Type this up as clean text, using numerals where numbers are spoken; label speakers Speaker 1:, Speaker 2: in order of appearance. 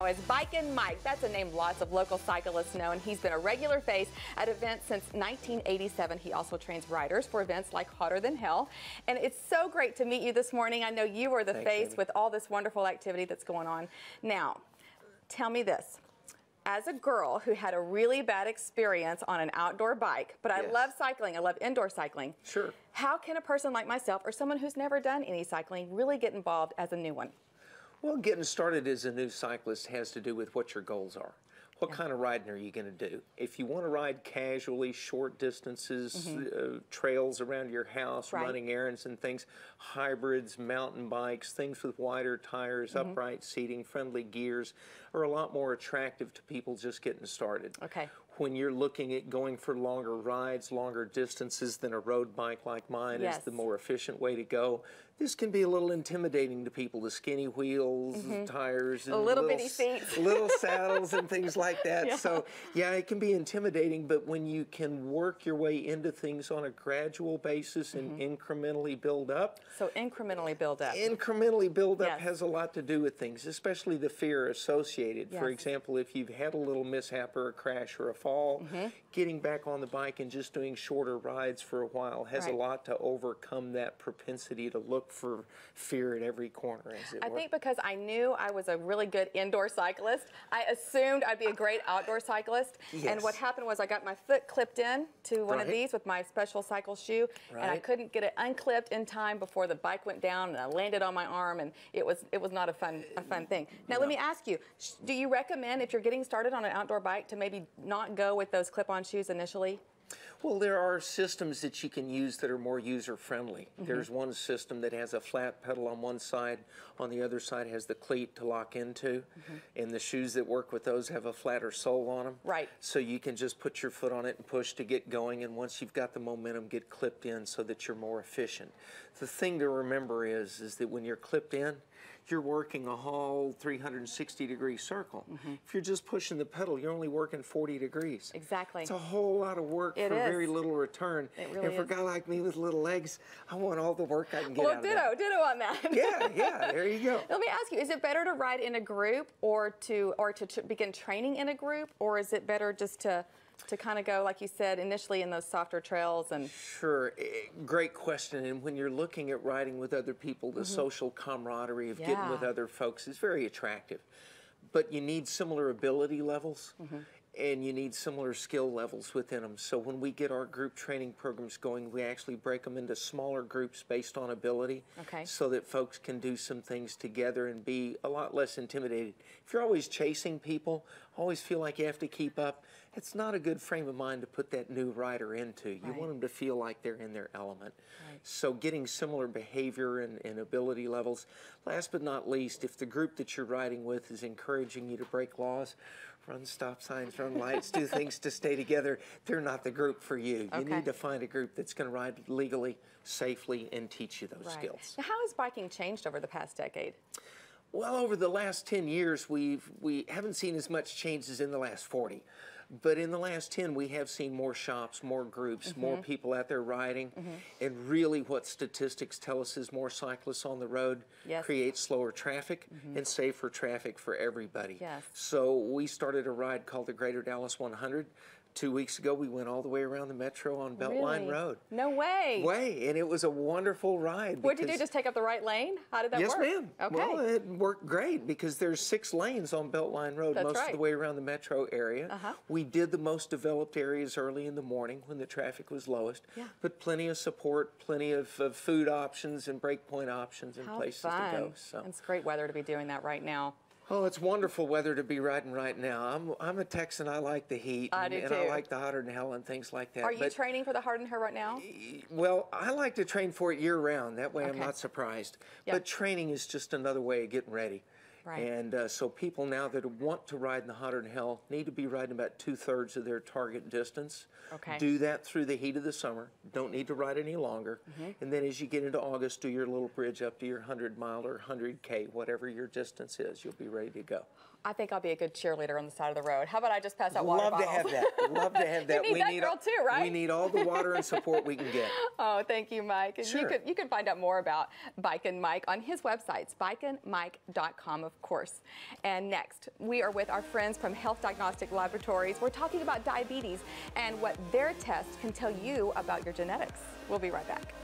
Speaker 1: As Bikin Mike, that's a name lots of local cyclists know, and he's been a regular face at events since 1987. He also trains riders for events like Hotter Than Hell. And it's so great to meet you this morning. I know you are the face with all this wonderful activity that's going on. Now, tell me this. As a girl who had a really bad experience on an outdoor bike, but I love cycling, I love indoor cycling.
Speaker 2: Sure.
Speaker 1: How can a person like myself or someone who's never done any cycling really get involved as a new one?
Speaker 2: Well, getting started as a new cyclist has to do with what your goals are. What kind of riding are you going to do? If you want to ride casually, short distances, trails around your house, running errands and things, hybrids, mountain bikes, things with wider tires, upright seating, friendly gears are a lot more attractive to people just getting started.
Speaker 1: Okay.
Speaker 2: When you're looking at going for longer rides, longer distances, than a road bike like mine is the more efficient way to go. This can be a little intimidating to people, the skinny wheels, tires, and
Speaker 1: little bitty seats,
Speaker 2: little saddles and things like that. So yeah, it can be intimidating, but when you can work your way into things on a gradual basis and incrementally build up.
Speaker 1: So incrementally build up.
Speaker 2: Incrementally build up has a lot to do with things, especially the fear associated. For example, if you've had a little mishap or a crash or a fall, getting back on the bike and just doing shorter rides for a while has a lot to overcome that propensity to look for fear at every corner, as it were.
Speaker 1: I think because I knew I was a really good indoor cyclist, I assumed I'd be a great outdoor cyclist. And what happened was I got my foot clipped in to one of these with my special cycle shoe, and I couldn't get it unclipped in time before the bike went down, and I landed on my arm, and it was not a fun thing. Now let me ask you, do you recommend, if you're getting started on an outdoor bike, to maybe not go with those clip-on shoes initially?
Speaker 2: Well, there are systems that you can use that are more user-friendly. There's one system that has a flat pedal on one side, on the other side has the cleat to lock into, and the shoes that work with those have a flatter sole on them.
Speaker 1: Right.
Speaker 2: So you can just put your foot on it and push to get going, and once you've got the momentum, get clipped in so that you're more efficient. The thing to remember is that when you're clipped in, you're working a whole 360-degree circle. If you're just pushing the pedal, you're only working 40 degrees.
Speaker 1: Exactly.
Speaker 2: It's a whole lot of work for very little return.
Speaker 1: It really
Speaker 2: and for a guy like me with little legs, I want all the work I can get out of that.
Speaker 1: Ditto on that.
Speaker 2: Yeah, there you go.
Speaker 1: Let me ask you, is it better to ride in a group or to begin training in a group, or is it better just to kind of go, like you said, initially in those softer trails? And
Speaker 2: Sure, great question. And when you're looking at riding with other people, the social camaraderie of getting with other folks is very attractive. But you need similar ability levels. And you need similar skill levels within them. So when we get our group training programs going, we actually break them into smaller groups based on ability, so that folks can do some things together and be a lot less intimidated. If you're always chasing people, always feel like you have to keep up, it's not a good frame of mind to put that new rider into. You want them to feel like they're in their element. So getting similar behavior and ability levels. Last but not least, if the group that you're riding with is encouraging you to break laws, run stop signs, run lights, do things to stay together, they're not the group for you. You need to find a group that's going to ride legally, safely, and teach you those skills.
Speaker 1: Now, how has biking changed over the past decade?
Speaker 2: Well, over the last 10 years, we haven't seen as much change as in the last 40. But in the last 10, we have seen more shops, more groups, more people out there riding. And really what statistics tell us is more cyclists on the road creates slower traffic and safer traffic for everybody. So we started a ride called the Greater Dallas 100. 2 weeks ago, we went all the way around the metro on Beltline Road.
Speaker 1: No way.
Speaker 2: And it was a wonderful ride.
Speaker 1: What did you do, just take up the right lane? How did that work?
Speaker 2: Yes, ma'am. Okay. Well, it worked great because there's 6 lanes on Beltline Road most of the way around the metro area. We did the most developed areas early in the morning when the traffic was lowest, but plenty of support, plenty of food options and breakpoint options and places to go. So
Speaker 1: it's great weather to be doing that right now.
Speaker 2: Oh, it's wonderful weather to be riding right now. I'm a Texan. I like the heat, and I like the Hotter Than Hell and things like that.
Speaker 1: Are you training for the Hotter Than Hell right now?
Speaker 2: Well, I like to train for it year-round. That way I'm not surprised. But training is just another way of getting ready. And so people now that want to ride in the Hotter Than Hell need to be riding about 2/3 of their target distance. Do that through the heat of the summer. Don't need to ride any longer. And then as you get into August, do your little bridge up to your 100-mile or 100K, whatever your distance is. You'll be ready to go.
Speaker 1: I think I'll be a good cheerleader on the side of the road. How about I just pass out water bottles?
Speaker 2: Love to have that. Love to have that.
Speaker 1: You need that girl too, right?
Speaker 2: We need all the water and support we can get.
Speaker 1: Oh, thank you, Mike. And you can find out more about Bikin Mike on his websites, bikinmike.com, of of course. And next, we are with our friends from Health Diagnostic Laboratories. We're talking about diabetes and what their tests can tell you about your genetics. We'll be right back.